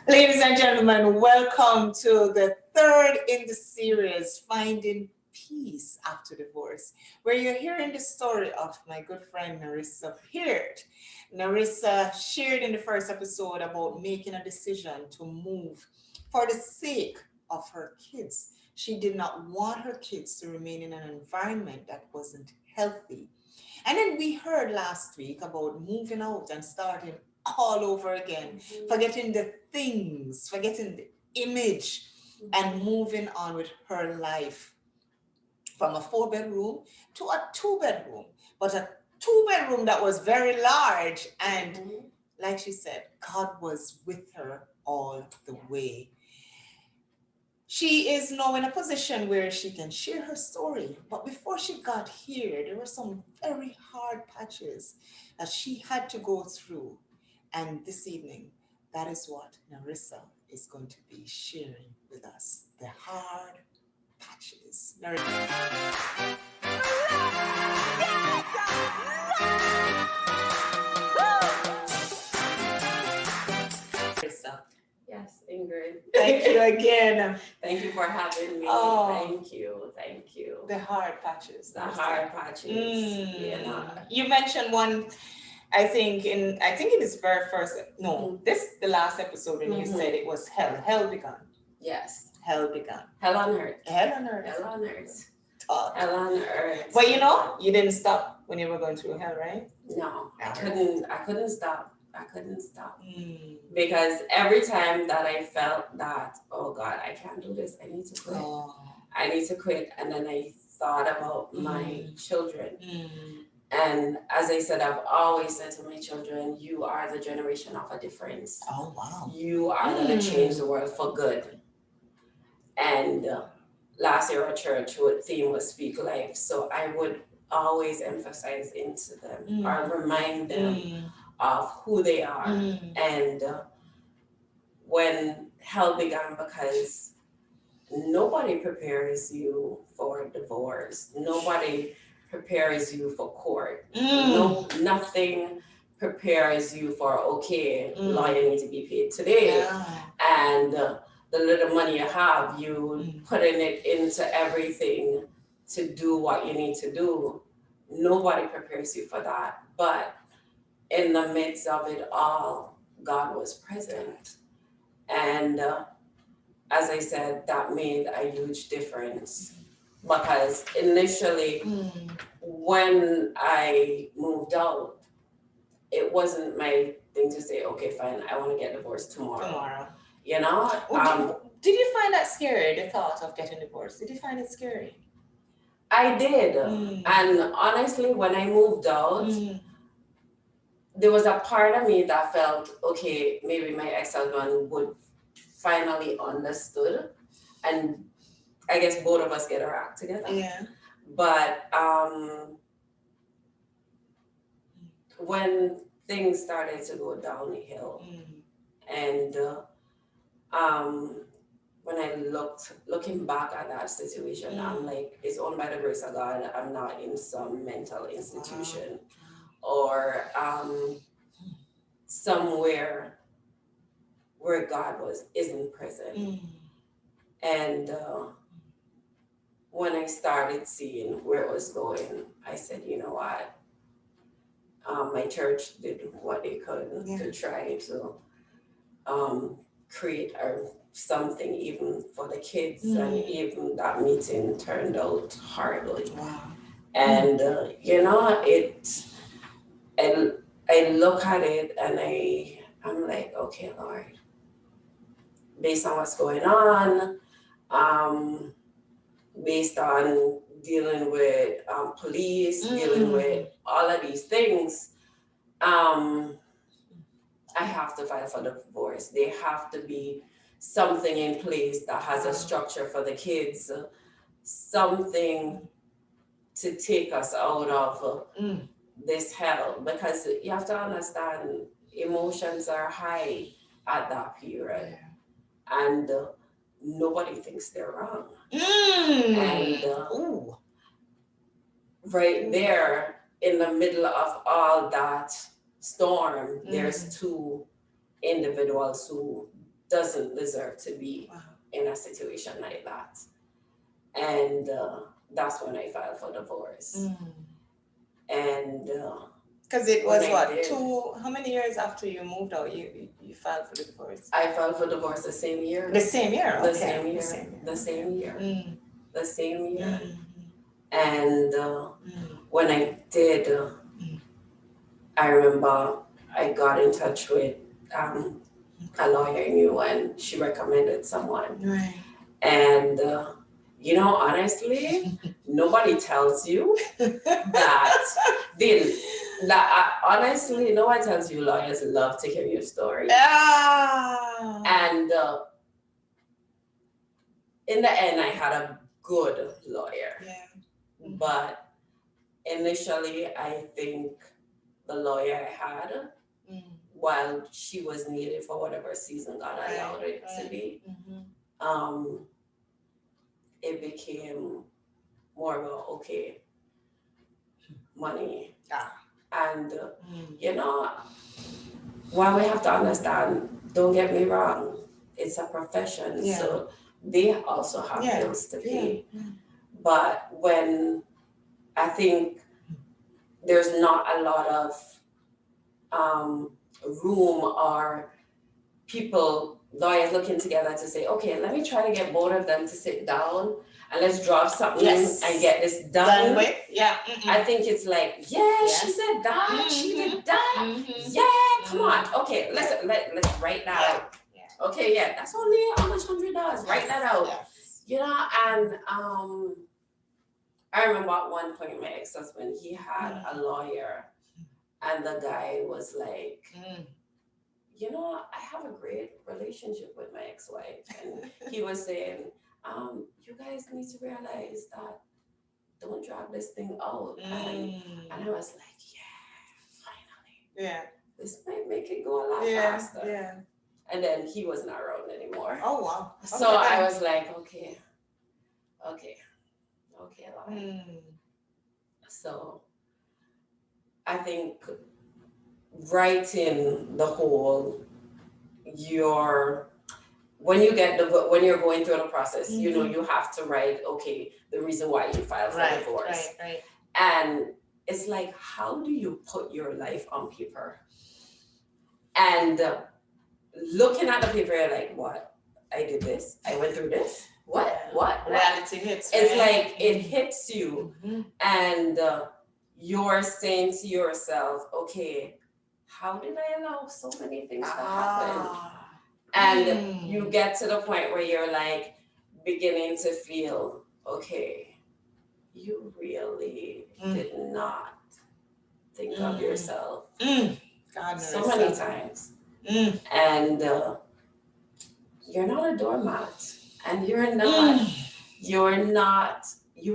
Ladies and gentlemen, welcome to the third in the series, Finding Peace After Divorce, where you're hearing the story of my good friend Naresa Peart. Naresa shared in the first episode about making a decision to move for the sake of her kids. She did not want her kids to remain in an environment that wasn't healthy. And then we heard last week about moving out and starting all over again, forgetting the things, forgetting the image, and moving on with her life from a 4 bedroom to a 2 bedroom, but a 2 bedroom that was very large. And like she said, God was with her all the way. She is now in a position where she can share her story. But before she got here, there were some very hard patches that she had to go through. And this evening, that is what Naresa is going to be sharing with us. The hard patches. Naresa. Yes, Ingrid. Thank you again. Thank you for having me. Oh. Thank you. The hard patches. The hard patches. You mentioned one. I think in his very first the last episode when you said it was hell. Hell begun. Yes. Hell begun. Hell on earth. Hell on earth. Hell on earth. Talk. Hell on earth. But you didn't stop when you were going through hell, right? No, I couldn't stop. Mm. Because every time that I felt that, oh God, I can't do this, I need to quit. I need to quit. And then I thought about my children. And as I said, I've always said to my children, you are the generation of a difference. Oh, wow. You are going to change the world for good. And last year at church, the theme was Speak Life. So I would always emphasize into them or remind them of who they are. And when hell began, because nobody prepares you for divorce. Nobody prepares you for court. No, nothing prepares you for, okay, lawyer needs to be paid today. And the little money you have, you putting it into everything to do what you need to do. Nobody prepares you for that. But in the midst of it all, God was present. And as I said, that made a huge difference. Because initially, when I moved out, it wasn't my thing to say, okay, fine, I want to get divorced tomorrow. You know? Did you find that scary, the thought of getting divorced? Did you find it scary? I did. And honestly, when I moved out, there was a part of me that felt, okay, maybe my ex-husband would finally understood. And I guess both of us get our act together. Yeah. But when things started to go downhill, and when I looking back at that situation, I'm like, it's only by the grace of God I'm not in some mental institution or somewhere where God isn't present. And when I started seeing where it was going, I said, you know what? My church did what they could to try to create something even for the kids, and even that meeting turned out horribly. Wow. And I look at it and I'm like, okay, Lord, based on what's going on, based on dealing with police, dealing with all of these things, I have to file for divorce. There have to be something in place that has a structure for the kids, something to take us out of this hell. Because you have to understand, emotions are high at that period. And nobody thinks they're wrong. And right there in the middle of all that storm, there's two individuals who doesn't deserve to be Wow. in a situation like that. And that's when I filed for divorce. And Because it when was I what, did, how many years after you moved out you filed for the divorce? I filed for divorce the same year. The same year, The okay. same year. The same year. The same year. Mm. The same year. Mm. And Mm. when I did, I remember I got in touch with a lawyer I knew, and she recommended someone. Right. And you know, honestly, nobody tells you that honestly, no one tells you lawyers love to hear your story. Ah. And in the end, I had a good lawyer. Yeah. But initially, I think the lawyer I had, while she was needed for whatever season God allowed it to be, it became more about, okay, money. And, you know, while we have to understand, don't get me wrong, it's a profession, so they also have bills to pay. But when I think there's not a lot of room or people, lawyers looking together to say, okay, let me try to get both of them to sit down and let's draw something and get this done with. I think it's like, she said that, she did that. Come on. Okay, let's write that out. Okay, that's only how much $100. Write that out. You know, and I remember at one point my ex-husband, he had a lawyer, and the guy was like, you know, I have a great relationship with my ex-wife. And he was saying, you guys need to realize that don't drag this thing out. And I was like, finally. This might make it go a lot faster. And then he was not around anymore. Oh, wow. So I was like, okay. So I think writing the whole when you're going through the process, you know, you have to write, okay, the reason why you filed for divorce. Right. And it's like, how do you put your life on paper? And looking at the paper, you're like, what? I did this. I went through this. What? Reality hits. It's like it hits you, and you're saying to yourself, okay, how did I allow so many things to happen? And you get to the point where you're like beginning to feel, okay, you really did not think of yourself so many times. And you're not a doormat, and you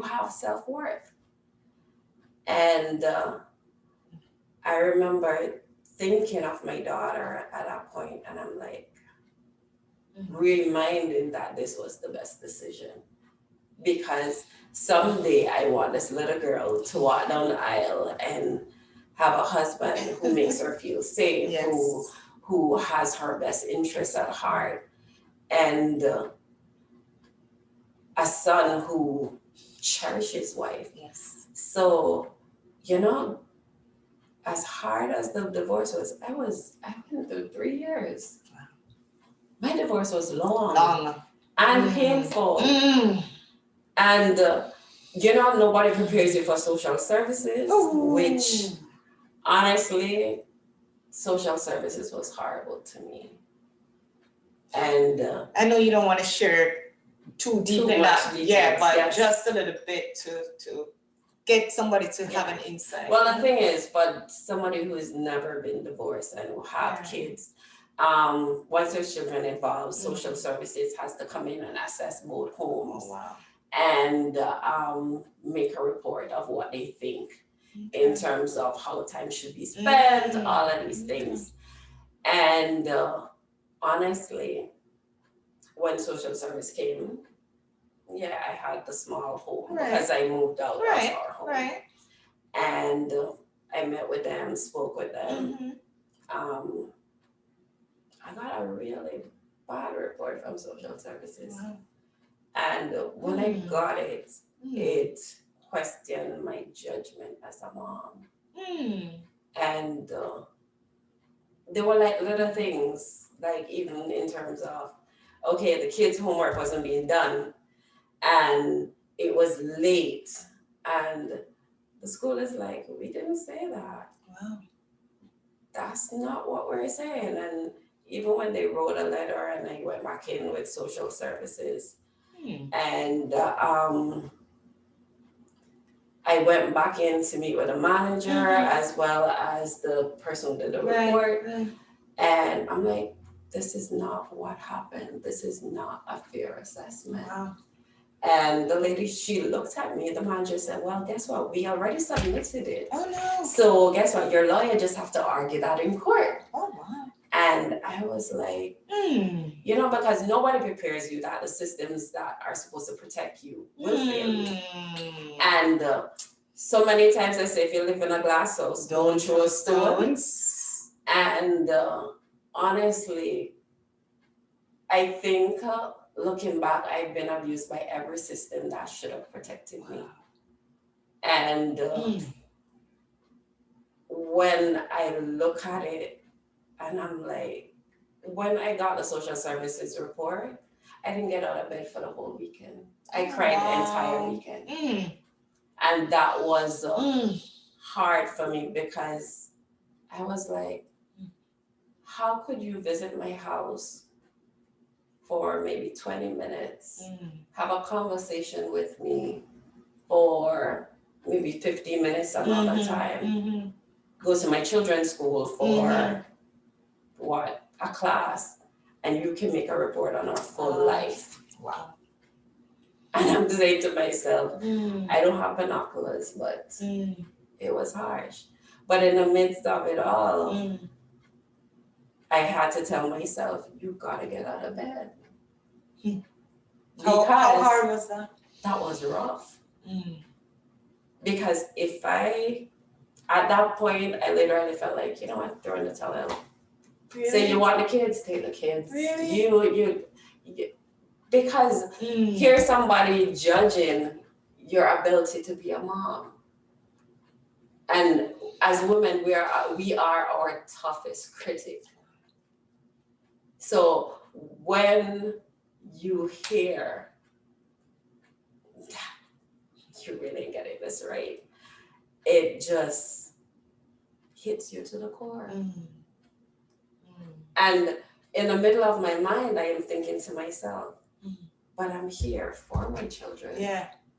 have self-worth. And I remember thinking of my daughter at that point, and I'm like, reminding that this was the best decision, because someday I want this little girl to walk down the aisle and have a husband who makes her feel safe, who has her best interests at heart, and a son who cherishes wife. So, you know, as hard as the divorce was, I went through 3 years. My divorce was long. And painful. And, you know, nobody prepares you for social services, which honestly, social services was horrible to me. And I know you don't want to share too deep in that, but just a little bit to get somebody to have an insight. Well, the thing is, for somebody who has never been divorced and who have kids, once there's children involved, social services has to come in and assess both homes and make a report of what they think in terms of how time should be spent, all of these things. And honestly, when social service came, I had the small home because I moved out of our home. And I met with them, spoke with them. I got a really bad report from social services. Wow. And when I Mm. got it, Mm. it questioned my judgment as a mom. Mm. And there were like little things, like even in terms of, okay, the kids' homework wasn't being done and it was late. And the school is like, we didn't say that. Wow. That's not what we're saying. And even when they wrote a letter and I went back in with social services, Mm. and I went back in to meet with a manager as well as the person who did the report. Right. And I'm like, this is not what happened. This is not a fair assessment. Wow. And the lady, she looked at me, the manager said, well, guess what? We already submitted it. Oh no. So guess what? Your lawyer just have to argue that in court. Oh wow. And I was like, Mm. you know, because nobody prepares you that the systems that are supposed to protect you will fail you. And so many times I say, if you live in a glass house, don't throw stones. And honestly, I think looking back, I've been abused by every system that should have protected me. And when I look at it, and I'm like, when I got the social services report, I didn't get out of bed for the whole weekend. I cried the entire weekend. And that was hard for me because I was like, how could you visit my house for maybe 20 minutes, have a conversation with me for maybe 15 minutes another time, go to my children's school for a class, and you can make a report on our full life. Wow. And I'm saying to myself, I don't have binoculars, but it was harsh. But in the midst of it all, I had to tell myself, you gotta get out of bed. How hard was that? That was rough. Because at that point, I literally felt like, you know what, throw in the towel. Really? So you want the kids, take the kids. Really? You because here's somebody judging your ability to be a mom. And as women, we are our toughest critic. So when you hear you really ain't getting this right, it just hits you to the core. And in the middle of my mind, I am thinking to myself, but I'm here for my children.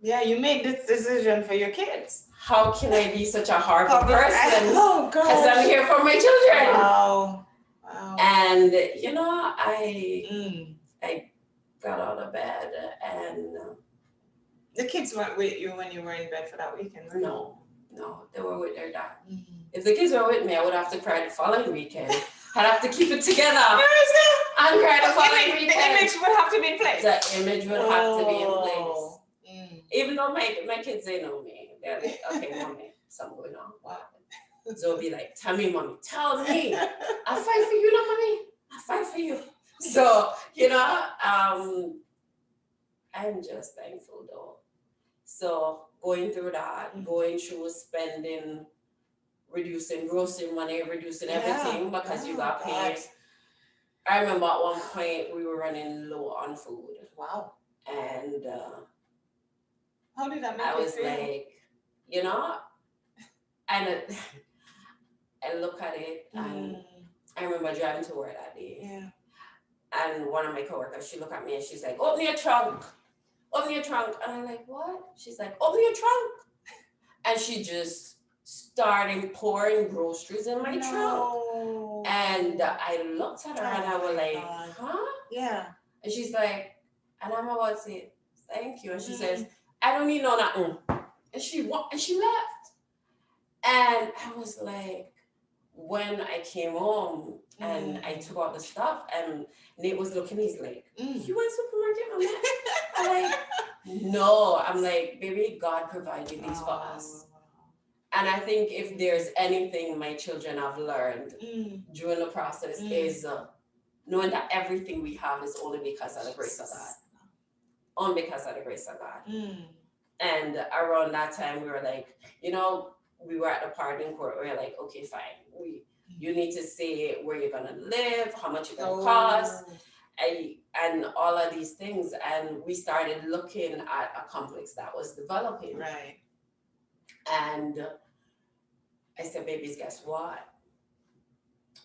Yeah, you made this decision for your kids. How can I be such a horrible person? Oh, gosh. Because I'm here for my children. Wow. And, you know, I got out of bed and... the kids weren't with you when you were in bed for that weekend, right? No, they were with their dad. If the kids were with me, I would have to cry the following weekend. I'd have to keep it together and cry the following weekend. The image would have to be in place. The image would have to be in place. Even though my kids, they know me. They're like, okay, mommy, something going on. What happened? So it'll be like, tell me, mommy, tell me. I'll fight for you, no, mommy. I'll fight for you. So, you know, I'm just thankful though. So going through that, going through spending, reducing grocery money, reducing everything because you got paid. I remember at one point we were running low on food. Wow. And how did that make you feel? I was like, you know, and I look at it and I remember driving to work that day. Yeah. And one of my coworkers, she looked at me and she's like, open your trunk. Open your trunk. And I'm like, what? She's like, open your trunk. And she just started pouring groceries in my trunk. And I looked at her and I was like, huh? Yeah. And she's like, and I'm about to say, thank you. And she says, I don't need no nothing. And she left. And I was like, when I came home and I took out the stuff and Nate was looking, he's like, you went supermarket, mama? I'm like, no. I'm like, baby, God provided these for us. And I think if there's anything my children have learned during the process is knowing that everything we have is only because of the grace of God. Only because of the grace of God. And around that time, we were like, we were at the pardon court. We were like, okay, fine. You need to say where you're gonna live, how much it's gonna cost, and all of these things. And we started looking at a complex that was developing. Right. And I said, babies, guess what?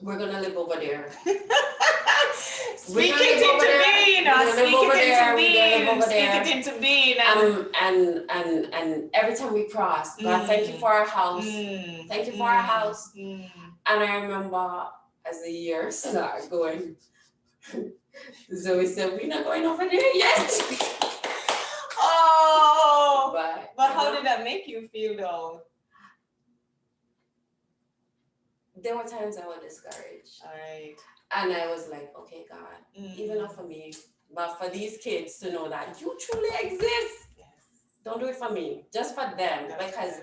We're gonna live over there. Speak it into being, speak it into being. And every time we cross, God, thank you for our house. Thank you for our house. And I remember as the years start going, Zoe said, we're not going over there yet. Oh, but how did that make you feel though? There were times I was discouraged. All right. And I was like, okay, God, even not for me, but for these kids to know that you truly exist. Yes. Don't do it for me, just for them. Because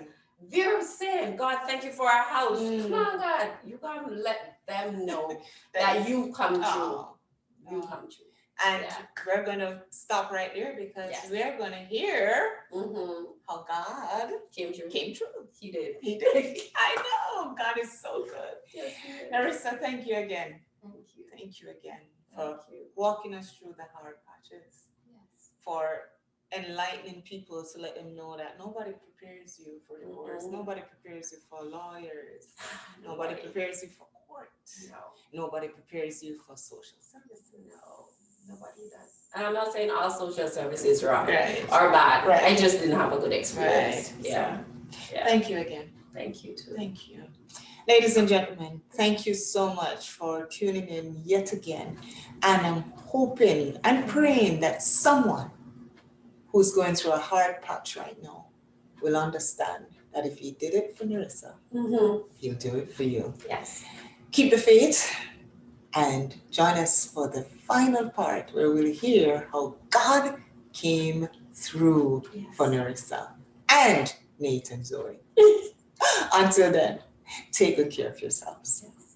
they're saying, God, thank you for our house. Come on, God, you gotta let them know that you come true. You come true. And we're going to stop right there because we're going to hear how God came true. He did. He did. I know. God is so good. Yes. Naresa, thank you again. Thank you. Thank you again for walking us through the hard patches. Yes. For enlightening people to let them know that nobody prepares you for divorce. Nobody prepares you for lawyers. Nobody prepares you for court. No. Nobody prepares you for social services. No. Nobody does. And I'm not saying all social services are wrong or bad. Right. I just didn't have a good experience. Right. Yeah. Thank you again. Thank you too. Thank you. Ladies and gentlemen, thank you so much for tuning in yet again. And I'm hoping and praying that someone who's going through a hard patch right now will understand that if he did it for Naresa, he'll do it for you. Yes. Keep the faith and join us for the final part where we'll hear how God came through for Naresa and Nate and Zoe. Until then, take good care of yourselves. Yes.